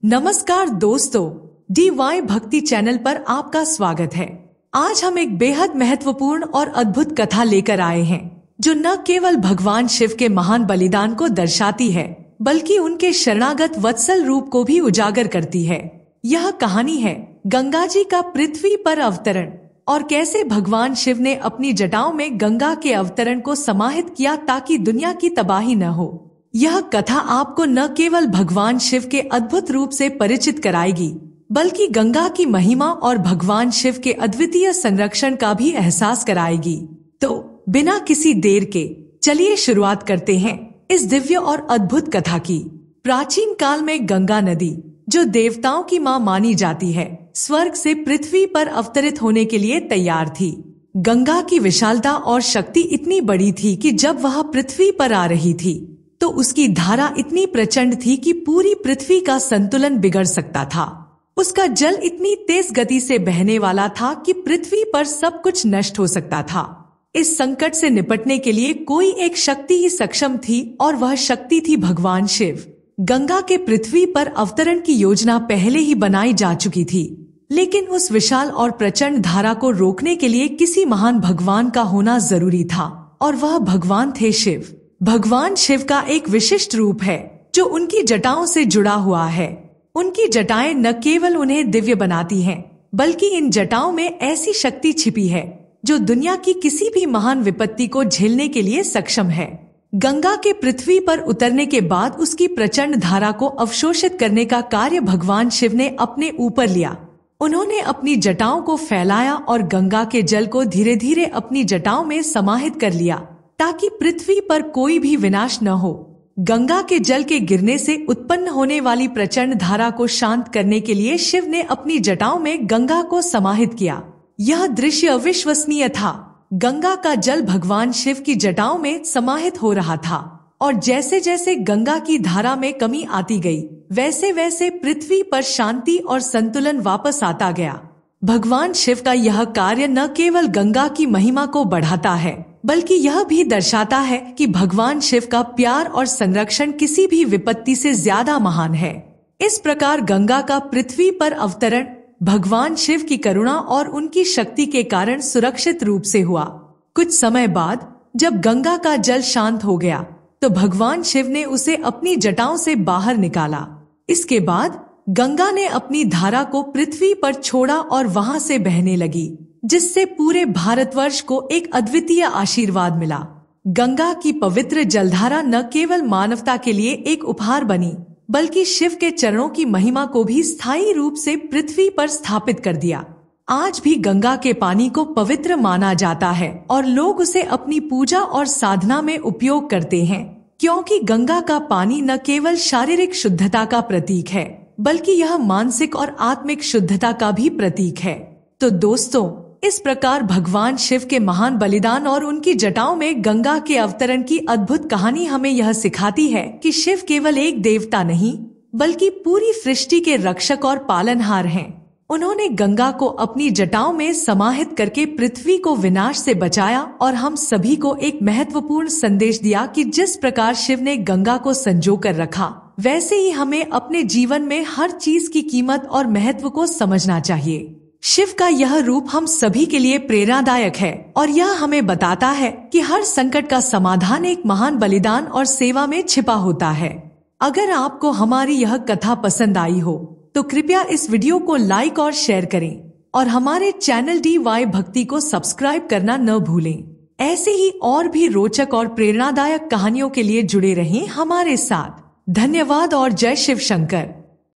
नमस्कार दोस्तों, DY भक्ति चैनल पर आपका स्वागत है। आज हम एक बेहद महत्वपूर्ण और अद्भुत कथा लेकर आए हैं जो न केवल भगवान शिव के महान बलिदान को दर्शाती है बल्कि उनके शरणागत वत्सल रूप को भी उजागर करती है। यह कहानी है गंगा जी का पृथ्वी पर अवतरण और कैसे भगवान शिव ने अपनी जटाओं में गंगा के अवतरण को समाहित किया ताकि दुनिया की तबाही न हो। यह कथा आपको न केवल भगवान शिव के अद्भुत रूप से परिचित कराएगी बल्कि गंगा की महिमा और भगवान शिव के अद्वितीय संरक्षण का भी एहसास कराएगी। तो बिना किसी देर के चलिए शुरुआत करते हैं इस दिव्य और अद्भुत कथा की। प्राचीन काल में गंगा नदी, जो देवताओं की मां मानी जाती है, स्वर्ग से पृथ्वी पर अवतरित होने के लिए तैयार थी। गंगा की विशालता और शक्ति इतनी बड़ी थी कि जब वह पृथ्वी पर आ रही थी तो उसकी धारा इतनी प्रचंड थी कि पूरी पृथ्वी का संतुलन बिगड़ सकता था। उसका जल इतनी तेज गति से बहने वाला था कि पृथ्वी पर सब कुछ नष्ट हो सकता था। इस संकट से निपटने के लिए कोई एक शक्ति ही सक्षम थी और वह शक्ति थी भगवान शिव। गंगा के पृथ्वी पर अवतरण की योजना पहले ही बनाई जा चुकी थी, लेकिन उस विशाल और प्रचंड धारा को रोकने के लिए किसी महान भगवान का होना जरूरी था, और वह भगवान थे शिव। भगवान शिव का एक विशिष्ट रूप है जो उनकी जटाओं से जुड़ा हुआ है। उनकी जटाएं न केवल उन्हें दिव्य बनाती हैं, बल्कि इन जटाओं में ऐसी शक्ति छिपी है जो दुनिया की किसी भी महान विपत्ति को झेलने के लिए सक्षम है। गंगा के पृथ्वी पर उतरने के बाद उसकी प्रचंड धारा को अवशोषित करने का कार्य भगवान शिव ने अपने ऊपर लिया। उन्होंने अपनी जटाओं को फैलाया और गंगा के जल को धीरे धीरे अपनी जटाओं में समाहित कर लिया ताकि पृथ्वी पर कोई भी विनाश न हो। गंगा के जल के गिरने से उत्पन्न होने वाली प्रचंड धारा को शांत करने के लिए शिव ने अपनी जटाओं में गंगा को समाहित किया। यह दृश्य अविश्वसनीय था। गंगा का जल भगवान शिव की जटाओं में समाहित हो रहा था और जैसे जैसे गंगा की धारा में कमी आती गई, वैसे वैसे पृथ्वी पर शांति और संतुलन वापस आता गया। भगवान शिव का यह कार्य न केवल गंगा की महिमा को बढ़ाता है बल्कि यह भी दर्शाता है कि भगवान शिव का प्यार और संरक्षण किसी भी विपत्ति से ज्यादा महान है। इस प्रकार गंगा का पृथ्वी पर अवतरण भगवान शिव की करुणा और उनकी शक्ति के कारण सुरक्षित रूप से हुआ। कुछ समय बाद जब गंगा का जल शांत हो गया तो भगवान शिव ने उसे अपनी जटाओं से बाहर निकाला। इसके बाद गंगा ने अपनी धारा को पृथ्वी पर छोड़ा और वहां से बहने लगी, जिससे पूरे भारतवर्ष को एक अद्वितीय आशीर्वाद मिला। गंगा की पवित्र जलधारा न केवल मानवता के लिए एक उपहार बनी बल्कि शिव के चरणों की महिमा को भी स्थायी रूप से पृथ्वी पर स्थापित कर दिया। आज भी गंगा के पानी को पवित्र माना जाता है और लोग उसे अपनी पूजा और साधना में उपयोग करते हैं, क्योंकि गंगा का पानी न केवल शारीरिक शुद्धता का प्रतीक है बल्कि यह मानसिक और आत्मिक शुद्धता का भी प्रतीक है। तो दोस्तों, इस प्रकार भगवान शिव के महान बलिदान और उनकी जटाओं में गंगा के अवतरण की अद्भुत कहानी हमें यह सिखाती है कि शिव केवल एक देवता नहीं बल्कि पूरी सृष्टि के रक्षक और पालनहार हैं। उन्होंने गंगा को अपनी जटाओं में समाहित करके पृथ्वी को विनाश से बचाया और हम सभी को एक महत्वपूर्ण संदेश दिया कि जिस प्रकार शिव ने गंगा को संजो कर रखा, वैसे ही हमें अपने जीवन में हर चीज की कीमत और महत्व को समझना चाहिए। शिव का यह रूप हम सभी के लिए प्रेरणादायक है और यह हमें बताता है कि हर संकट का समाधान एक महान बलिदान और सेवा में छिपा होता है। अगर आपको हमारी यह कथा पसंद आई हो तो कृपया इस वीडियो को लाइक और शेयर करें और हमारे चैनल DY भक्ति को सब्सक्राइब करना न भूलें। ऐसे ही और भी रोचक और प्रेरणादायक कहानियों के लिए जुड़े रहें हमारे साथ। धन्यवाद और जय शिव शंकर।